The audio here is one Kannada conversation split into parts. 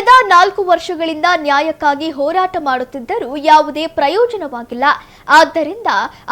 ಕಳೆದ 4 ವರ್ಷಗಳಿಂದ ನ್ಯಾಯಕ್ಕಾಗಿ ಹೋರಾಟ ಮಾಡುತ್ತಿದ್ದರೂ ಯಾವುದೇ ಪ್ರಯೋಜನವಾಗಿಲ್ಲ. ಆದ್ದರಿಂದ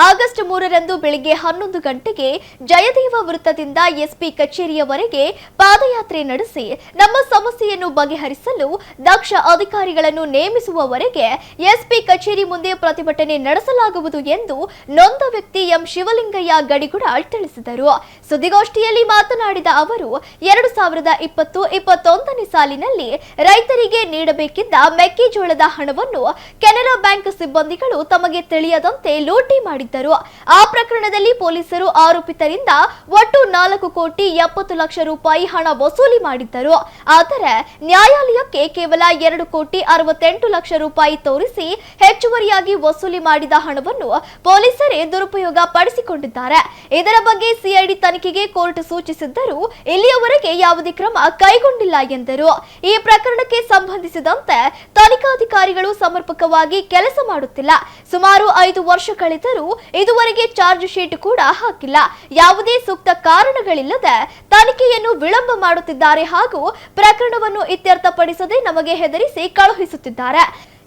ಆಗಸ್ಟ್ 3ರಂದು ಬೆಳಿಗ್ಗೆ 11 ಗಂಟೆಗೆ ಜಯದೇವ ವೃತ್ತದಿಂದ ಎಸ್ಪಿ ಕಚೇರಿಯವರೆಗೆ ಪಾದಯಾತ್ರೆ ನಡೆಸಿ ನಮ್ಮ ಸಮಸ್ಯೆಯನ್ನು ಬಗೆಹರಿಸಲು ದಕ್ಷ ಅಧಿಕಾರಿಗಳನ್ನು ನೇಮಿಸುವವರೆಗೆ ಎಸ್ಪಿ ಕಚೇರಿ ಮುಂದೆ ಪ್ರತಿಭಟನೆ ನಡೆಸಲಾಗುವುದು ಎಂದು ನೊಂದ ವ್ಯಕ್ತಿ ಎಂ ಶಿವಲಿಂಗಯ್ಯ ಗಡಿಗುಡಾಳ್ ತಿಳಿಸಿದರು. ಸುದ್ದಿಗೋಷ್ಠಿಯಲ್ಲಿ ಮಾತನಾಡಿದ ಅವರು 2020-21ನೇ ಸಾಲಿನಲ್ಲಿ ರೈತರಿಗೆ ನೀಡಬೇಕಿದ್ದ ಮೆಕ್ಕೆಜೋಳದ ಹಣವನ್ನು ಕೆನರಾ ಬ್ಯಾಂಕ್ ಸಿಬ್ಬಂದಿಗಳು ತಮಗೆ ತಿಳಿಯದಂತೆ ಲೂಟಿ ಮಾಡಿದ್ದರು. ಆ ಪ್ರಕರಣದಲ್ಲಿ ಪೊಲೀಸರು ಆರೋಪಿತರಿಂದ ಒಟ್ಟು 4,70,00,000 ರೂಪಾಯಿ ಹಣ ವಸೂಲಿ ಮಾಡಿದ್ದರು. ಆದರೆ ನ್ಯಾಯಾಲಯಕ್ಕೆ ಕೇವಲ 2,68,00,000 ರೂಪಾಯಿ ತೋರಿಸಿ ಹೆಚ್ಚುವರಿಯಾಗಿ ವಸೂಲಿ ಮಾಡಿದ ಹಣವನ್ನು ಪೊಲೀಸರೇ ದುರುಪಯೋಗ ಪಡಿಸಿಕೊಂಡಿದ್ದಾರೆ. ಇದರ ಬಗ್ಗೆ ಸಿಐಡಿ ತನಿಖೆಗೆ ಕೋರ್ಟ್ ಸೂಚಿಸಿದ್ದರೂ ಇಲ್ಲಿಯವರೆಗೆ ಯಾವುದೇ ಕ್ರಮ ಕೈಗೊಂಡಿಲ್ಲ ಎಂದರು. ಈ ಪ್ರಕರಣಕ್ಕೆ ಸಂಬಂಧಿಸಿದಂತೆ ತನಿಖಾಧಿಕಾರಿಗಳು ಸಮರ್ಪಕವಾಗಿ ಕೆಲಸ ಮಾಡುತ್ತಿಲ್ಲ. ಸುಮಾರು 5 ವರ್ಷ ಕಳೆದರೂ ಇದುವರೆಗೆ ಚಾರ್ಜ್ ಶೀಟ್ ಕೂಡ ಹಾಕಿಲ್ಲ. ಯಾವುದೇ ಸೂಕ್ತ ಕಾರಣಗಳಿಲ್ಲದೆ ತನಿಖೆಯನ್ನು ವಿಳಂಬ ಮಾಡುತ್ತಿದ್ದಾರೆ ಹಾಗೂ ಪ್ರಕರಣವನ್ನು ಇತ್ಯರ್ಥಪಡಿಸದೆ ನಮಗೆ ಹೆದರಿಸಿ ಕಳುಹಿಸುತ್ತಿದ್ದಾರೆ.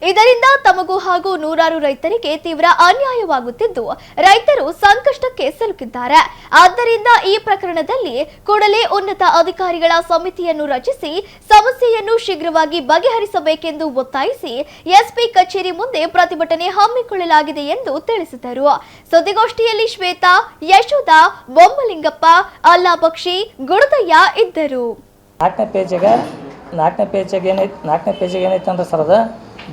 ಇದರಿಂದ ತಮಗೂ ಹಾಗೂ ನೂರಾರು ರೈತರಿಗೆ ತೀವ್ರ ಅನ್ಯಾಯವಾಗುತ್ತಿದ್ದು ರೈತರು ಸಂಕಷ್ಟಕ್ಕೆ ಸಿಲುಕಿದ್ದಾರೆ. ಆದ್ದರಿಂದ ಈ ಪ್ರಕರಣದಲ್ಲಿ ಕೂಡಲೇ ಉನ್ನತ ಅಧಿಕಾರಿಗಳ ಸಮಿತಿಯನ್ನು ರಚಿಸಿ ಸಮಸ್ಯೆಯನ್ನು ಶೀಘ್ರವಾಗಿ ಬಗೆಹರಿಸಬೇಕೆಂದು ಒತ್ತಾಯಿಸಿ ಎಸ್ಪಿ ಕಚೇರಿ ಮುಂದೆ ಪ್ರತಿಭಟನೆ ಹಮ್ಮಿಕೊಳ್ಳಲಾಗಿದೆ ಎಂದು ತಿಳಿಸಿದರು. ಸುದ್ದಿಗೋಷ್ಠಿಯಲ್ಲಿ ಶ್ವೇತಾ, ಯಶೋಧ, ಬೊಮ್ಮಲಿಂಗಪ್ಪ, ಅಲ್ಲಾಬಕ್ಷಿ, ಗುಡದಯ್ಯ ಇದ್ದರು. 4ನೇ ಪೇಜಿಗೆ ಏನೈತೆ ಅಂದ್ರೆ ಸರ್ ಅದು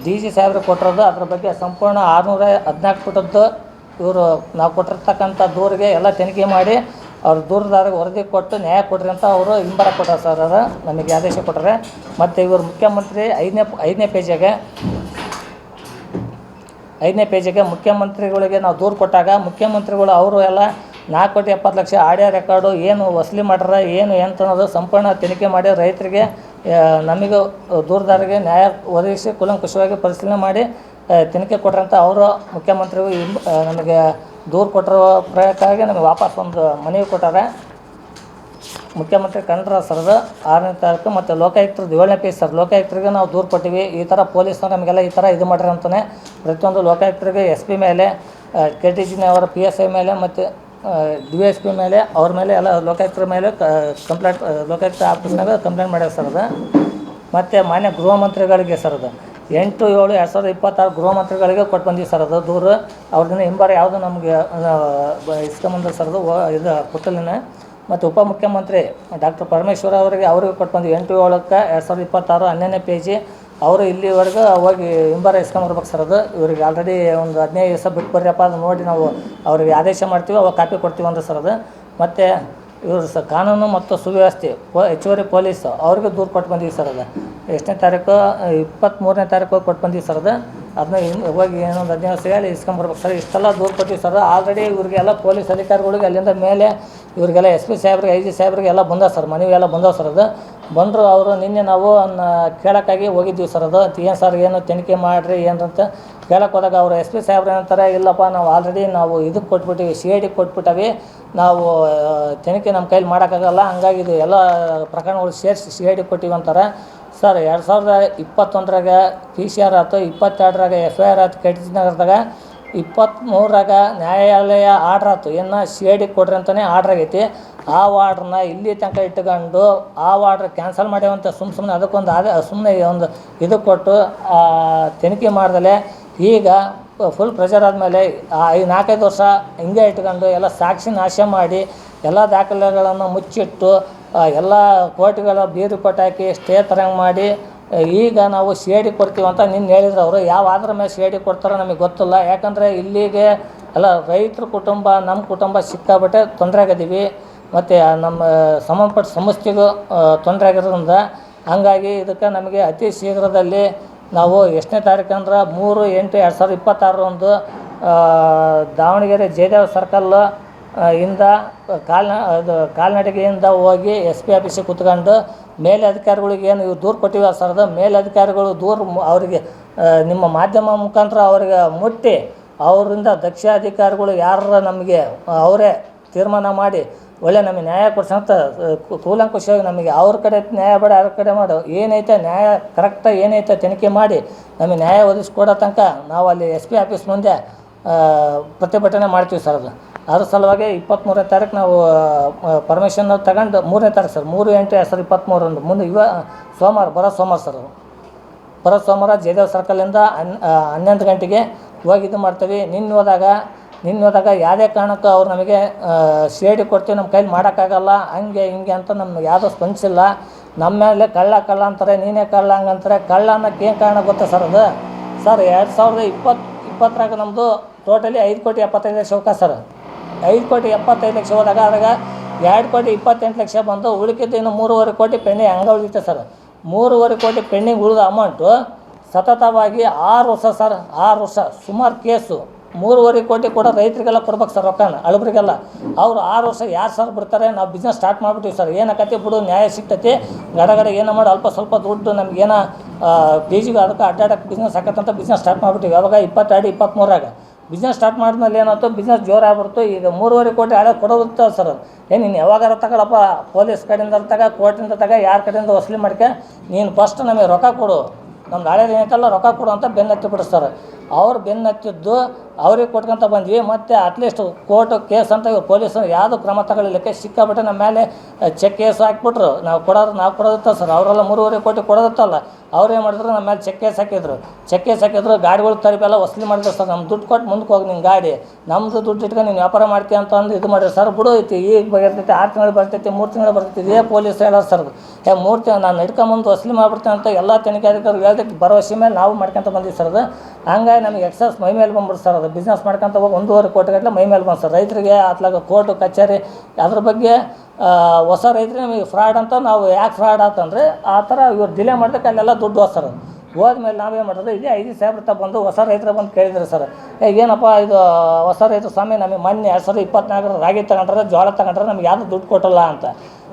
DG ಸಾಹೇಬ್ರು ಕೊಟ್ಟಿರೋದು. ಅದ್ರ ಬಗ್ಗೆ ಸಂಪೂರ್ಣ 614 ಪುಟದ್ದು ಇವರು ನಾವು ಕೊಟ್ಟಿರ್ತಕ್ಕಂಥ ದೂರಿಗೆ ಎಲ್ಲ ತನಿಖೆ ಮಾಡಿ ಅವ್ರು ದೂರದಾರಿಗೆ ವರದಿ ಕೊಟ್ಟು ನ್ಯಾಯ ಕೊಡ್ರಿ ಅಂತ ಅವರು ಹಿಂಬರ ಕೊಟ್ಟಾರೆ ಸರ್. ಅದು ನಮಗೆ ಆದೇಶ ಕೊಟ್ಟರೆ. ಮತ್ತು ಇವರು ಮುಖ್ಯಮಂತ್ರಿ 5ನೇ ಪೇಜಿಗೆ ಮುಖ್ಯಮಂತ್ರಿಗಳಿಗೆ ನಾವು ದೂರು ಕೊಟ್ಟಾಗ ಮುಖ್ಯಮಂತ್ರಿಗಳು ಅವರು ಎಲ್ಲ 4,70,00,000 ಆಡಿಯೋ ರೆಕಾರ್ಡು ಏನು ವಸೂಲಿ ಮಾಡ್ಯಾರ ಏನು ಅನ್ನೋದು ಸಂಪೂರ್ಣ ತನಿಖೆ ಮಾಡಿ ರೈತರಿಗೆ ನಮಗೆ ದೂರದಾರಿಗೆ ನ್ಯಾಯ ಒದಗಿಸಿ ಕೂಲಂಕುಷವಾಗಿ ಪರಿಶೀಲನೆ ಮಾಡಿ ತನಿಖೆ ಕೊಟ್ರಂತ ಅವರು ಮುಖ್ಯಮಂತ್ರಿಗಳು ನಮಗೆ ದೂರು ಕೊಟ್ಟಿರೋ ಪ್ರಯಕ್ಕಾಗಿ ನಮಗೆ ವಾಪಸ್ ಒಂದು ಮನವಿ ಕೊಟ್ಟಾರೆ. ಮುಖ್ಯಮಂತ್ರಿ ಕಂಡ್ರ ಸರದ 6ನೇ ತಾರೀಕು ಮತ್ತು ಲೋಕಾಯುಕ್ತರು 7ನೇ ಪೇಜ್ ಸರ್. ಲೋಕಾಯುಕ್ತರಿಗೆ ನಾವು ದೂರು ಕೊಟ್ಟಿವಿ, ಈ ಥರ ಪೊಲೀಸರು ನಮಗೆಲ್ಲ ಈ ಥರ ಇದು ಮಾಡ್ರಿ ಅಂತಲೇ ಪ್ರತಿಯೊಂದು ಲೋಕಾಯುಕ್ತರಿಗೆ SP ಮೇಲೆ KTGನ ಅವರ PSI ಮೇಲೆ ಮತ್ತು DSP ಮೇಲೆ ಅವ್ರ ಮೇಲೆ ಎಲ್ಲ ಲೋಕಾಯುಕ್ತರ ಮೇಲೆ ಕಂಪ್ಲೇಂಟ್ ಲೋಕಾಯುಕ್ತ ಆಫೀಸ್ನಾಗ ಕಂಪ್ಲೇಂಟ್ ಮಾಡ್ಯಾರ ಸರ್. ಅದು ಮತ್ತು ಮಾನ್ಯ ಗೃಹ ಮಂತ್ರಿಗಳಿಗೆ ಸರ್ ಅದು 8/7/2026 ಗೃಹ ಮಂತ್ರಿಗಳಿಗೆ ಕೊಟ್ಟು ಬಂದೀವಿ ಸರ್. ಅದು ದೂರು ಅವ್ರನ್ನ ಹಿಂಬಾರ ಯಾವುದು ನಮಗೆ ಇಸ್ಕೊಂಬಂದ್ರೆ ಸರ್. ಅದು ಇದು ಪುತ್ತಲಿನ ಮತ್ತು ಉಪಮುಖ್ಯಮಂತ್ರಿ ಡಾಕ್ಟರ್ ಪರಮೇಶ್ವರ್ ಅವರಿಗೆ ಕೊಟ್ಟು ಬಂದ್ವಿ 8/7/2026 12ನೇ ಪೇಜಿ. ಅವರು ಇಲ್ಲಿವರೆಗೂ ಹೋಗಿ ಹಿಂಬಾರ ಇಸ್ಕೊಂಬರ್ಬೇಕು ಸರ್. ಅದು ಇವ್ರಿಗೆ ಆಲ್ರೆಡಿ ಒಂದು 15 ದಿವಸ ಬಿಟ್ಟು ಬರ್ರಿಯಪ್ಪ ಅದು ನೋಡಿ ನಾವು ಅವ್ರಿಗೆ ಆದೇಶ ಮಾಡ್ತೀವಿ, ಅವಾಗ ಕಾಪಿ ಕೊಡ್ತೀವಿ ಅಂದ್ರೆ ಸರ್. ಅದು ಮತ್ತು ಇವರು ಕಾನೂನು ಮತ್ತು ಸುವ್ಯವಸ್ಥೆ ಹೆಚ್ಚುವರಿ ಪೊಲೀಸ್ ಅವ್ರಿಗೆ ದೂರು ಕೊಟ್ಟು ಬಂದೀವಿ ಸರ್. ಅದು ಎಷ್ಟನೇ ತಾರೀಕು 23ನೇ ತಾರೀಕು ಕೊಟ್ಟು ಬಂದೀವಿ ಸರ್. ಅದನ್ನ ಹೋಗಿ ಏನೊಂದು 15 ದಿವಸ ಹೇಳಿ ಇಸ್ಕೊಂಬರ್ಬೇಕು ಸರ್. ಇಷ್ಟೆಲ್ಲ ದೂರು ಕೊಟ್ಟಿವಿ ಸರ್. ಆಲ್ರೆಡಿ ಇವ್ರಿಗೆಲ್ಲ ಪೊಲೀಸ್ ಅಧಿಕಾರಿಗಳಿಗೆ ಅಲ್ಲಿಂದ ಮೇಲೆ ಇವರಿಗೆಲ್ಲ SP ಸಾಹೇಬ್ರಿಗೆ IG ಸಾಹೇಬ್ರಿಗೆ ಎಲ್ಲ ಬಂದವ ಸರ್, ಮನವಿ ಎಲ್ಲ ಬಂದವ ಸರ್. ಅದು ಬಂದರು ಅವರು ನಿನ್ನೆ ನಾವು ಕೇಳೋಕ್ಕಾಗಿ ಹೋಗಿದ್ದೀವಿ ಸರ್. ಅದು ಏನು ಸರ್ ಏನು ತನಿಖೆ ಮಾಡಿರಿ ಏನಂತ ಕೇಳಕ್ಕೆ ಹೋದಾಗ ಅವರು SP ಸಾಹೇಬ್ರು ಏನಂತಾರೆ, ಇಲ್ಲಪ್ಪ ನಾವು ಆಲ್ರೆಡಿ ನಾವು ಇದಕ್ಕೆ ಕೊಟ್ಬಿಟ್ಟಿವಿ, CID ಕೊಟ್ಬಿಟ್ಟವಿ, ನಾವು ತನಿಖೆ ನಮ್ಮ ಕೈಲಿ ಮಾಡೋಕ್ಕಾಗಲ್ಲ, ಹಂಗಾಗಿ ಇದು ಎಲ್ಲ ಪ್ರಕರಣಗಳು ಸೇರಿಸಿ CID ಕೊಟ್ಟಿವಿ ಅಂತಾರೆ ಸರ್. 2021ರಾಗ PCR ಆಯ್ತು, 22ರಾಗ FIR ಆಯ್ತು KTG ನಗರದಾಗ, 23ರಾಗ ನ್ಯಾಯಾಲಯ ಆರ್ಡ್ರ್ ಆಯ್ತು, ಏನು CID ಕೊಡ್ರಿ ಅಂತಲೇ ಆರ್ಡ್ರ್ ಆಗೈತಿ. ಆ ವಾರ್ಡ್ರನ್ನ ಇಲ್ಲಿ ತನಕ ಇಟ್ಕೊಂಡು ಆ ವಾರ್ಡ್ರ್ ಕ್ಯಾನ್ಸಲ್ ಮಾಡ್ಯಾವಂತ ಸುಮ್ಮನೆ ಅದಕ್ಕೊಂದು ಸುಮ್ಮನೆ ಒಂದು ಇದು ಕೊಟ್ಟು ತನಿಖೆ ಮಾಡ್ದಲೆ ಈಗ ಫುಲ್ ಪ್ರೆಷರ್ ಆದಮೇಲೆ 4-5 ವರ್ಷ ಹಿಂಗೆ ಇಟ್ಕೊಂಡು ಎಲ್ಲ ಸಾಕ್ಷಿ ನಾಶ ಮಾಡಿ ಎಲ್ಲ ದಾಖಲೆಗಳನ್ನು ಮುಚ್ಚಿಟ್ಟು ಎಲ್ಲ ಕೋರ್ಟ್ಗಳ ಬೀರು ಪಟ್ಟಾಕಿ ಸ್ಟೇ ತರಂಗೆ ಮಾಡಿ ಈಗ ನಾವು CID ಕೊಡ್ತೀವಿ ಅಂತ ನಿನ್ನೆ ಹೇಳಿದ್ರು ಅವರು. ಯಾವ ಆದ್ರ ಮೇಲೆ CID ಕೊಡ್ತಾರೋ ನಮಗೆ ಗೊತ್ತಿಲ್ಲ. ಯಾಕಂದರೆ ಇಲ್ಲಿಗೆ ಎಲ್ಲ ರೈತರ ಕುಟುಂಬ ನಮ್ಮ ಕುಟುಂಬ ಸಿಕ್ಕಾಬಿಟ್ಟೆ ತೊಂದರೆ ಆಗಿದ್ದೀವಿ ಮತ್ತು ನಮ್ಮ ಸಂಬಂಧಪಟ್ಟ ಸಂಸ್ಥೆಗೂ ತೊಂದರೆ ಆಗಿರೋದ್ರಿಂದ ಹಂಗಾಗಿ ಇದಕ್ಕೆ ನಮಗೆ ಅತಿ ಶೀಘ್ರದಲ್ಲಿ ನಾವು ಎಷ್ಟನೇ ತಾರೀಕು ಅಂದ್ರೆ 3/8/2026 ದಾವಣಗೆರೆ ಜಯದೇವ ಸರ್ಕಲ್ ಇಂದ ಕಾಲ್ನಡಿಗೆಯಿಂದ ಹೋಗಿ SP ಆಫೀಸಿಗೆ ಕೂತ್ಕೊಂಡು ಮೇಲೆ ಅಧಿಕಾರಿಗಳಿಗೆ ಏನು ಇವ್ರು ದೂರು ಕೊಟ್ಟಿವಿ ಸರ್. ಅದು ಮೇಲೆ ಅಧಿಕಾರಿಗಳು ದೂರು ಅವರಿಗೆ ನಿಮ್ಮ ಮಾಧ್ಯಮ ಮುಖಾಂತರ ಅವ್ರಿಗೆ ಮುಟ್ಟಿ ಅವರಿಂದ ದಕ್ಷ ಅಧಿಕಾರಿಗಳು ಯಾರು ನಮಗೆ ಅವರೇ ತೀರ್ಮಾನ ಮಾಡಿ ಒಳ್ಳೆ ನಮಗೆ ನ್ಯಾಯ ಕೊಡ್ಸಂತ ಕೂಲಂಕುಷವಾಗಿ ನಮಗೆ ಅವ್ರ ಕಡೆ ನ್ಯಾಯ ಬೇಡ ಅವ್ರ ಕಡೆ ಮಾಡು, ಏನೈತೆ ನ್ಯಾಯ ಕರೆಕ್ಟಾಗಿ ಏನೈತೆ ತನಿಖೆ ಮಾಡಿ ನಮಗೆ ನ್ಯಾಯ ಒದಗಿಸ್ಕೊಡೋ ತನಕ ನಾವು ಅಲ್ಲಿ SP ಆಫೀಸ್ ಮುಂದೆ ಪ್ರತಿಭಟನೆ ಮಾಡ್ತೀವಿ ಸರ್. ಅದ್ರ ಸಲುವಾಗಿ 23ನೇ ತಾರೀಕು ನಾವು ಪರ್ಮಿಷನ್ ತಗೊಂಡು 3ನೇ ತಾರೀಕು ಸರ್, 3/8/2023 ಮುಂದೆ ಸೋಮವಾರ ಬರೋ ಸೋಮವಾರ ಸರ್. ಬರೋ ಸೋಮವಾರ ಜಯದೇವ್ ಸರ್ಕಲಿಂದ 11 ಗಂಟೆಗೆ ಹೋಗಿ ಇದು ಮಾಡ್ತೀವಿ. ನಿನ್ನೆ ಹೋದಾಗ ಯಾವುದೇ ಕಾರಣಕ್ಕೂ ಅವ್ರು ನಮಗೆ CID ಕೊಡ್ತೀವಿ, ನಮ್ಮ ಕೈಲಿ ಮಾಡೋಕ್ಕಾಗಲ್ಲ ಹಂಗೆ ಹಿಂಗೆ ಅಂತ ನಮ್ಗೆ ಯಾವುದೂ ಸ್ಪಂದಿಸಿಲ್ಲ. ನಮ್ಮ ಮೇಲೆ ಕಳ್ಳ ಅಂತಾರೆ, ನೀನೇ ಕಳ್ಳ ಹಂಗಂತಾರೆ. ಕಳ್ಳ ಅನ್ನೋಕ್ಕೆ ಏನು ಕಾರಣ ಗೊತ್ತಾ ಸರ್? ಅದು ಸರ್ 2020 ನಮ್ಮದು ಟೋಟಲಿ 5,75,00,000 ಅವಕಾಶ ಸರ್. 5,75,00,000 ಹೋದಾಗ ಅದ್ರಾಗ 2,28,00,000 ಬಂದು ಉಳಿಕಿದ್ದು ಇನ್ನು 3.5 ಕೋಟಿ ಪೆಂಡಿಂಗ್ ಹಂಗೆ ಉಳಿಯುತ್ತೆ ಸರ್. 3.5 ಕೋಟಿ ಪೆಂಡಿಂಗ್ ಉಳಿದ ಅಮೌಂಟು ಸತತವಾಗಿ 6 ವರ್ಷ ಸರ್, 6 ವರ್ಷ ಸುಮಾರು ಕೇಸು. 3.5 ಕೋಟಿ ಕೂಡ ರೈತರಿಗೆಲ್ಲ ಕೊಡ್ಬೇಕು ಸರ್ ರೊಕ್ಕನ, ಅಳಬ್ರಿಗೆಲ್ಲ. ಅವರು 6 ವರ್ಷ ಯಾರು ಸರ್ ಬಿಡ್ತಾರೆ? ನಾವು ಬಿಸ್ನೆಸ್ ಸ್ಟಾರ್ಟ್ ಮಾಡಿಬಿಟ್ಟಿವಿ ಸರ್. ಏನಾಕತಿ ಬಿಡು, ನ್ಯಾಯ ಸಿಗ್ತೈತಿ, ಗಡಗಡೆ ಏನೋ ಮಾಡಿ ಅಲ್ಪ ಸ್ವಲ್ಪ ದುಡ್ಡು ನಮಗೇನೋ PGಗೆ ಅದಕ್ಕೆ ಅಡ್ಡಾಡಕ್ಕೆ ಬಿಸ್ನೆಸ್ ಹಾಕತ್ತಂತ ಬಿಸ್ನೆಸ್ ಸ್ಟಾರ್ಟ್ ಮಾಡಿಬಿಟ್ಟಿವಿ. ಅವಾಗ 22-23ರಾಗ ಬಿಸ್ನೆಸ್ ಸ್ಟಾರ್ಟ್ ಮಾಡಿದ್ಮೇಲೆ ಏನಾಯ್ತು, ಬಿಸ್ನೆಸ್ ಜೋರಾಗ್ಬಿಡ್ತು. ಈಗ 3.5 ಕೋಟಿ ಹಳೆ ಕೊಡೋಗುತ್ತೆ ಸರ್. ನೀನು ಯಾವಾಗಾರ ತಗೊಳಪ್ಪ, ಪೊಲೀಸ್ ಕಡೆಯಿಂದ ತಗ, ಕೋರ್ಟಿಂದ ತಗ, ಯಾರ ಕಡೆಯಿಂದ ವಸೂಲಿ ಮಾಡ್ಕೆ, ನೀನು ಫಸ್ಟ್ ನಮಗೆ ರೊಕ್ಕ ಕೊಡು, ನಮ್ದು ಹಳೇದು ಏನೈತಲ್ಲ ರೊಕ್ಕ ಕೊಡು ಅಂತ ಬೆನ್ನತ್ತಿ ಬಿಡಿಸ್ತಾರೆ. ಅವ್ರು ಬೆನ್ನತ್ತಿದ್ದು ಅವ್ರಿಗೆ ಕೊಟ್ಕೊಂತ ಬಂದ್ವಿ. ಮತ್ತು ಅಟ್ಲೀಸ್ಟ್ ಕೋರ್ಟು ಕೇಸ್ ಅಂತ ಇವ್ರು ಪೊಲೀಸರು ಯಾವುದೂ ಕ್ರಮ ತಗೊಳ್ಳಿಕ್ಕೆ ಸಿಕ್ಕಾಬಿಟ್ಟೆ ನಮ್ಮ ಮೇಲೆ ಚೆಕ್ ಕೇಸ್ ಹಾಕ್ಬಿಟ್ರು. ನಾವು ಕೊಡೋದಿತ್ತ ಸರ್. ಅವರೆಲ್ಲ 3.5 ಕೋಟಿ ಕೊಡೋದಿತ್ತಲ್ಲ, ಅವ್ರು ಏನು ಮಾಡಿದ್ರು, ನಮ್ಮ ಮೇಲೆ ಚೆಕ್ ಕೇಸ್ ಹಾಕಿದ್ರು. ಗಾಡಿಗಳು ತರಬೇಲ್ಲ ವಸೂಲಿ ಮಾಡಿದ್ರು ಸರ್. ನಮ್ಮ ದುಡ್ಡು ಕೊಟ್ಟು ಮುಂದಕ್ಕೆ ಹೋಗಿ ನಿನ್ನ ಗಾಡಿ, ನಮ್ಮದು ದುಡ್ಡು ಇಟ್ಕೊಂಡು ನೀನು ವ್ಯಾಪಾರ ಮಾಡ್ತೀಯ ಅಂತ ಅಂದು ಇದು ಮಾಡಿರಿ ಸರ್. ಬಿಡು ಐತಿ, ಈಗ ಬರ್ತೈತಿ, 6 ತಿಂಗಳು ಬರ್ತೈತಿ, 3 ತಿಂಗಳು ಬರ್ತೈತಿ, ಇದೇ ಪೊಲೀಸ್ ಹೇಳೋದು ಸರ್. 3 ತಿಂಗಳು ನಾನು ಹಿಡ್ಕೊಂಬಂದು ವಸೂಲಿ ಮಾಡ್ಬಿಡ್ತೇನೆ ಅಂತ ಎಲ್ಲ ತನಿಖೆ ಅಧಿಕಾರಿಗಳು ಹೇಳ್ದಕ್ಕೆ ಭರವಸೆ ಮೇಲೆ ನಾವು ಮಾಡ್ಕೊಂತ ಬಂದೀವಿ ಸರ್. ಅದು ಹಂಗಾಗಿ ನಮಗೆ ಎಕ್ಸಸ್ ಮೈ ಮೇಲೆ ಬಂದ್ಬಿಡ್ತು ಸರ್. ಅದು ಬಿಸ್ನೆಸ್ ಮಾಡ್ಕೊಂತ ಹೋಗಿ 1.5 ಕೋಟಿ ಗಟ್ಟಲೆ ಮೈ ಮೇಲೆ ಬಂದು ಸರ್. ರೈತರಿಗೆ ಅತ್ಲಾಗ ಕೋರ್ಟು ಕಚೇರಿ ಅದ್ರ ಬಗ್ಗೆ ಹೊಸ ರೈತರಿಗೆ ನಮಗೆ ಫ್ರಾಡ್ ಅಂತ. ನಾವು ಯಾಕೆ ಫ್ರಾಡ್ ಆತಂದರೆ ಆ ಥರ ಇವ್ರು ಡಿಲೇ ಮಾಡಿದಕ್ಕೆ ಅಲ್ಲೆಲ್ಲ ದುಡ್ಡು ಹೋಗ್ತಾರೆ. ಹೋದ್ಮೇಲೆ ನಾವೇನು ಮಾಡೋದು, ಇದೇ 5,000 ರೂಪಾಯಿ ಬಂದು ಹೊಸ ರೈತರು ಬಂದು ಕೇಳಿದ್ರು ಸರ್, ಏನಪ್ಪ ಇದು ಹೊಸ ರೈತರು ಸ್ವಾಮಿ, ನಮಗೆ ಮೊನ್ನೆ 2024 ರಾಗಿ ತಗೊಂಡ್ರೆ, ಜೋಳ ತಗೊಂಡ್ರೆ ನಮ್ಗೆ ಯಾವುದು ದುಡ್ಡು ಕೊಟ್ಟಲ್ಲ ಅಂತ.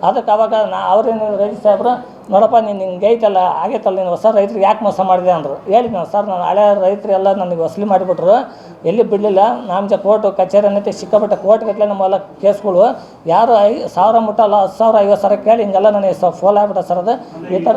ಅದಕ್ಕೆ ಅವಾಗ ಅವ್ರೇನು ರೈತ ಸಾಹೇಬ್ರು, ನೋಡಪ್ಪ ನೀನು ಹಿಂಗೆ ಐತಲ್ಲ ಆಗೈತಲ್ಲ, ನೀನು ಹೊಸ ರೈತರಿಗೆ ಯಾಕೆ ಮೋಸ ಮಾಡಿದೆ ಅಂದರು. ಹೇಳಿದ್ನು ಸರ್, ನಾನು ಹಳೆ ರೈತರೆಲ್ಲ ನನಗೆ ವಸೂಲಿ ಮಾಡಿಬಿಟ್ರು, ಎಲ್ಲಿ ಬಿಡಲಿಲ್ಲ. ನಮ್ಮ ಕೋರ್ಟು ಕಚೇರಿ ಅನ್ನೈತೆ, ಸಿಕ್ಕಾಪಟ್ಟೆ ಕೋರ್ಟ್ಗಟ್ಟಲೆ ನಮ್ಮೆಲ್ಲ ಕೇಸ್ಗಳು. ಯಾರು 1,000 ಮುಟ್ಟಲ್ಲ, 10,000 50,000 ಕೇಳಿ ಹಿಂಗೆಲ್ಲ ನನಗೆ ಫೋಲ್ ಆಗ್ಬಿಟ್ಟ ಸರ್. ಅದು ಈ ಥರ